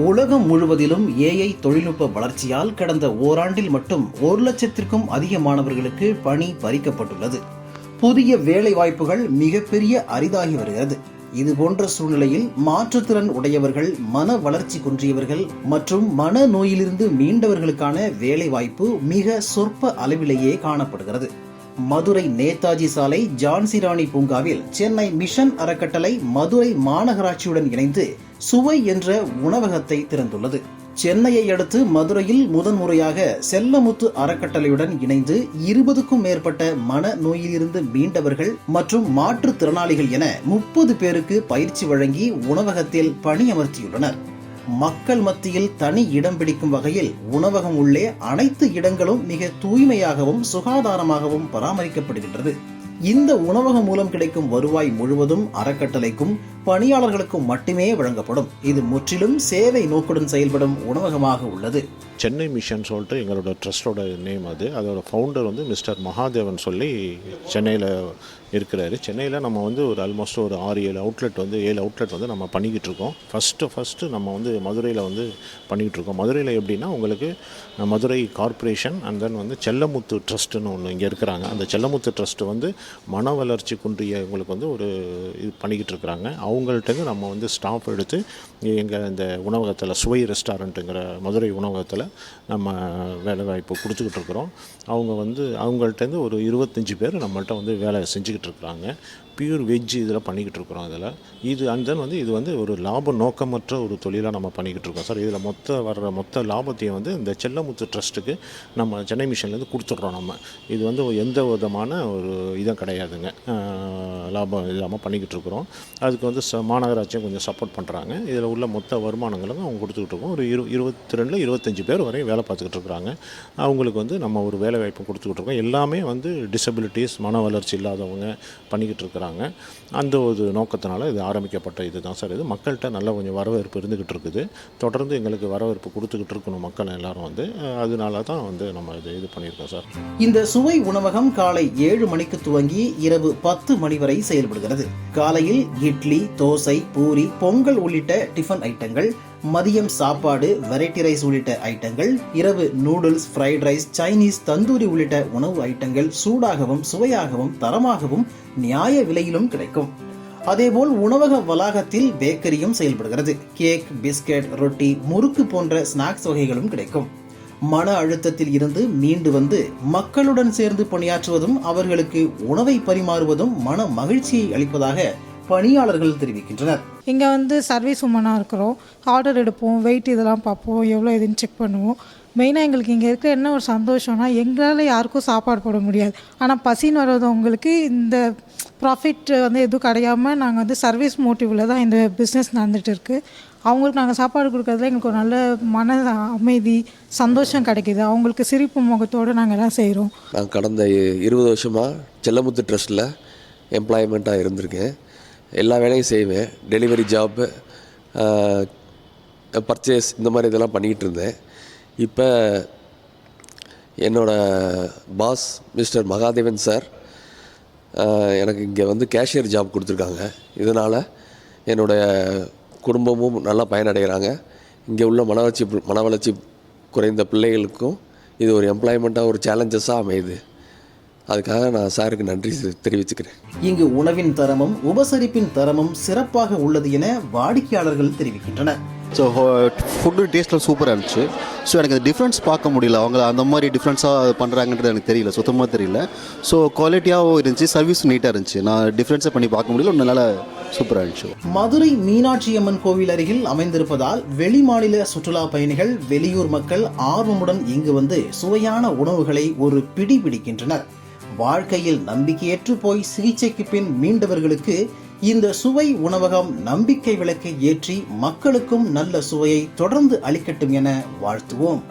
உலகம் முழுவதிலும் ஏஐ தொழில்நுட்ப வளர்ச்சியால் கடந்த ஓராண்டில் மட்டும் 1 லட்சத்திற்கும் அதிக மாணவர்களுக்கு பணி பறிக்கப்பட்டுள்ளது. புதிய வேலை வாய்ப்புகள் மிகப்பெரிய அரிதாகி வருகிறது. இதுபோன்ற சூழ்நிலையில் மாற்றுத்திறன் உடையவர்கள், மன வளர்ச்சி குன்றியவர்கள் மற்றும் மன நோயிலிருந்து மீண்டவர்களுக்கான வேலை வாய்ப்பு மிக சொற்ப அளவிலேயே காணப்படுகிறது. மதுரை நேதாஜி சாலை ஜான்சிராணி பூங்காவில் சென்னை மிஷன் அறக்கட்டளை மதுரை மாநகராட்சியுடன் இணைந்து சுவை என்ற உணவகத்தை திறந்துள்ளது. சென்னையை அடுத்து மதுரையில் முதன்முறையாக செல்லமுத்து அறக்கட்டளையுடன் இணைந்து 20க்கும் மேற்பட்ட மன நோயிலிருந்து மீண்டவர்கள் மற்றும் மாற்றுத்திறனாளிகள் என 30 பேருக்கு பயிற்சி வழங்கி உணவகத்தில் பணியமர்த்தியுள்ளனர். மக்கள் மத்தியில் தனி இடம் பிடிக்கும் வகையில் உணவகம் உள்ளே அனைத்து இடங்களும் மிக தூய்மையாகவும் சுகாதாரமாகவும் பராமரிக்கப்படுகின்றது. இந்த உணவகம் மூலம் கிடைக்கும் வருவாய் முழுவதும் அறக்கட்டளைக்கும் பணியாளர்களுக்கும் மட்டுமே வழங்கப்படும். இது முற்றிலும் சேவை நோக்குடன் செயல்படும் உணவகமாக உள்ளது. சென்னை மிஷன் சொல்லிட்டு எங்களோட ட்ரஸ்டோட நேம் அது. அதோட ஃபவுண்டர் மிஸ்டர் மகாதேவன் சொல்லி சென்னையில் இருக்கிறாரு. சென்னையில் நம்ம ஒரு ஆல்மோஸ்ட் ஒரு 6-7 அவுட்லெட் நம்ம பண்ணிக்கிட்டு இருக்கோம். ஃபஸ்ட்டு நம்ம மதுரையில் பண்ணிக்கிட்டு இருக்கோம். மதுரையில் எப்படின்னா உங்களுக்கு Madurai corporation and then Sellamuthu ட்ரஸ்ட்டுன்னு ஒன்று இங்கே இருக்கிறாங்க. அந்த செல்லமுத்து ட்ரஸ்ட்டு மன வளர்ச்சி குன்றிய உங்களுக்கு ஒரு இது பண்ணிக்கிட்டு இருக்கிறாங்க. அவங்கள்ட்ட நம்ம ஸ்டாஃப் எடுத்து எங்கள் இந்த உணவகத்தில் சுவை ரெஸ்டாரண்ட்டுங்கிற மதுரை உணவகத்தில் நம்ம வேலை வாய்ப்பு கொடுத்துக்கிட்டு இருக்கிறோம். அவங்க அவங்கள்ட்ட ஒரு 25 பேர் நம்மள்ட்ட வேலை செஞ்சுக்கிட்டு இருக்கிறாங்க. பியூர் வெஜ் இதில் பண்ணிக்கிட்டு இருக்கிறோம். இது அண்ட் தென் இது ஒரு லாப நோக்கமற்ற ஒரு தொழிலாக நம்ம பண்ணிக்கிட்டு இருக்கோம் சார். இதில் மொத்த லாபத்தையும் இந்த செல்லமுத்து ட்ரஸ்ட்டுக்கு நம்ம சென்னை மிஷன்லேருந்து கொடுத்துட்றோம். நம்ம இது எந்த விதமான ஒரு இதுவும் கிடையாதுங்க, லாபம் இல்லாமல் பண்ணிக்கிட்டு இருக்கிறோம். அதுக்கு மாநகராட்சியும் கொஞ்சம் சப்போர்ட் பண்ணுறாங்க. இதில் உள்ள மொத்த வருமானங்களும் அவங்க கொடுத்துக்கிட்டு இருக்கோம். ஒரு 22-25 பேர் வரை வேலை பார்த்துக்கிட்டு இருக்கிறாங்க. அவங்களுக்கு நம்ம ஒரு வேலை வாய்ப்பு கொடுத்துக்கிட்டு இருக்கோம். எல்லாமே டிசபிலிட்டிஸ், மன வளர்ச்சி இல்லாதவங்க பண்ணிக்கிட்டு இருக்கிறாங்க. அந்த ஒரு நோக்கத்தினால இது ஆரம்பிக்கப்பட்ட இதுதான் சார். இது மக்கள்கிட்ட நல்ல கொஞ்சம் வரவேற்பு இருந்துக்கிட்டு இருக்குது. தொடர்ந்து எங்களுக்கு வரவேற்பு கொடுத்துக்கிட்டு இருக்கணும் மக்கள் எல்லாரும். அதனால தான் நம்ம இது பண்ணியிருக்கோம் சார். இந்த சுவை உணவகம் காலை 7 மணிக்கு துவங்கி இரவு 10 மணி வரை செயல்படுகிறது. காலையில் இட்லி, தோசை, பூரி, பொங்கல் உள்ளிட்ட டிஃபன் ஐட்டங்கள், மதியம் சாப்பாடு, வெரைட்டி ரைஸ் உள்ளிட்ட ஐட்டங்கள், இரவு noodles, fried rice, Chinese, tandoori உள்ளிட்ட உணவு ஐட்டங்கள் சூடாகவும் சுவையாகவும் தரமாகவும் நியாய விலையிலும் கிடைக்கும். அதேபோல் உணவக வளாகத்தில் பேக்கரியும் செயல்படுகிறது. கேக், பிஸ்கட், ரொட்டி, முறுக்கு போன்ற ஸ்நாக்ஸ் வகைகளும் கிடைக்கும். மன அழுத்தத்தில் இருந்து மீண்டு மக்களுடன் சேர்ந்து பணியாற்றுவதும் அவர்களுக்கு உணவை பரிமாறுவதும் மன மகிழ்ச்சியை அளிப்பதாக பணியாளர்கள் தெரிவிக்கின்றனர். இங்கே சர்வீஸ் உமனாக இருக்கிறோம். ஆர்டர் எடுப்போம், வெயிட் இதெல்லாம் பார்ப்போம், எவ்வளோ இதுன்னு செக் பண்ணுவோம். மெயினாக எங்களுக்கு இங்கே இருக்கிற என்ன ஒரு சந்தோஷம்னா, எங்களால் யாருக்கும் சாப்பாடு போட முடியாது. ஆனால் பசின்னு வர்றவங்களுக்கு இந்த ப்ராஃபிட் எதுவும் கிடையாமல் நாங்கள் சர்வீஸ் மோட்டிவில் தான் இந்த பிஸ்னஸ் நடந்துகிட்டு இருக்குது. அவங்களுக்கு நாங்கள் சாப்பாடு கொடுக்கறதுல எங்களுக்கு ஒரு நல்ல மன அமைதி, சந்தோஷம் கிடைக்கிது. அவங்களுக்கு சிரிப்பு முகத்தோடு நாங்கள் எல்லாம் செய்கிறோம். நான் கடந்த 20 வருஷமாக செல்லமுத்து ட்ரஸ்ட்டில் எம்ப்ளாய்மெண்ட்டாக இருந்திருக்கேன். எல்லா வேலையும் செய்வேன். டெலிவரி ஜாப்பு, பர்ச்சேஸ், இந்த மாதிரி இதெல்லாம் பண்ணிக்கிட்டு இருந்தேன். இப்போ என்னோடய பாஸ் மிஸ்டர் மகாதேவன் சார் எனக்கு இங்கே கேஷியர் ஜாப் கொடுத்துருக்காங்க. இதனால் என்னுடைய குடும்பமும் நல்லா பயனடைகிறாங்க. இங்கே உள்ள மன வளர்ச்சி குறைந்த பிள்ளைகளுக்கும் இது ஒரு எம்ப்ளாய்மெண்ட்டாக ஒரு சேலஞ்சஸாக அமையுது. அதுக்காக நான் சாருக்கு நன்றி தெரிவிச்சுக்கிறேன். இங்கு உணவின் தரமும் உபசரிப்பின் தரமும் சிறப்பாக உள்ளது என வாடிக்கையாளர்கள் தெரிவிக்கின்றனர். ஸோ ஃபுட்டு டேஸ்ட்டில் சூப்பராக இருந்துச்சு. ஸோ எனக்கு அந்த டிஃப்ரென்ஸ் பார்க்க முடியல. அவங்க அந்த மாதிரி டிஃப்ரென்ஸாக பண்ணுறாங்கன்றது எனக்கு தெரியல, சுத்தமாக தெரியல. ஸோ குவாலிட்டியாகவும் இருந்துச்சு, சர்வீஸும் நீட்டாக இருந்துச்சு. நான் டிஃப்ரென்ஸை பண்ணி பார்க்க முடியல, ஒன்று நல்லா சூப்பராக இருந்துச்சு. மதுரை மீனாட்சி அம்மன் கோவில் அருகில் அமைந்திருப்பதால் வெளி மாநில சுற்றுலா பயணிகள், வெளியூர் மக்கள் ஆர்வமுடன் இங்கு சுவையான உணவுகளை ஒரு பிடி பிடிக்கின்றனர். வாழ்க்கையில் நம்பிக்கையற்று போய் சிகிச்சைக்கு பின் மீண்டவர்களுக்கு இந்த சுவை உணவகம் நம்பிக்கை விளக்கை ஏற்றி மக்களுக்கும் நல்ல சுவையை தொடர்ந்து அளிக்கட்டும் என வாழ்த்துவோம்.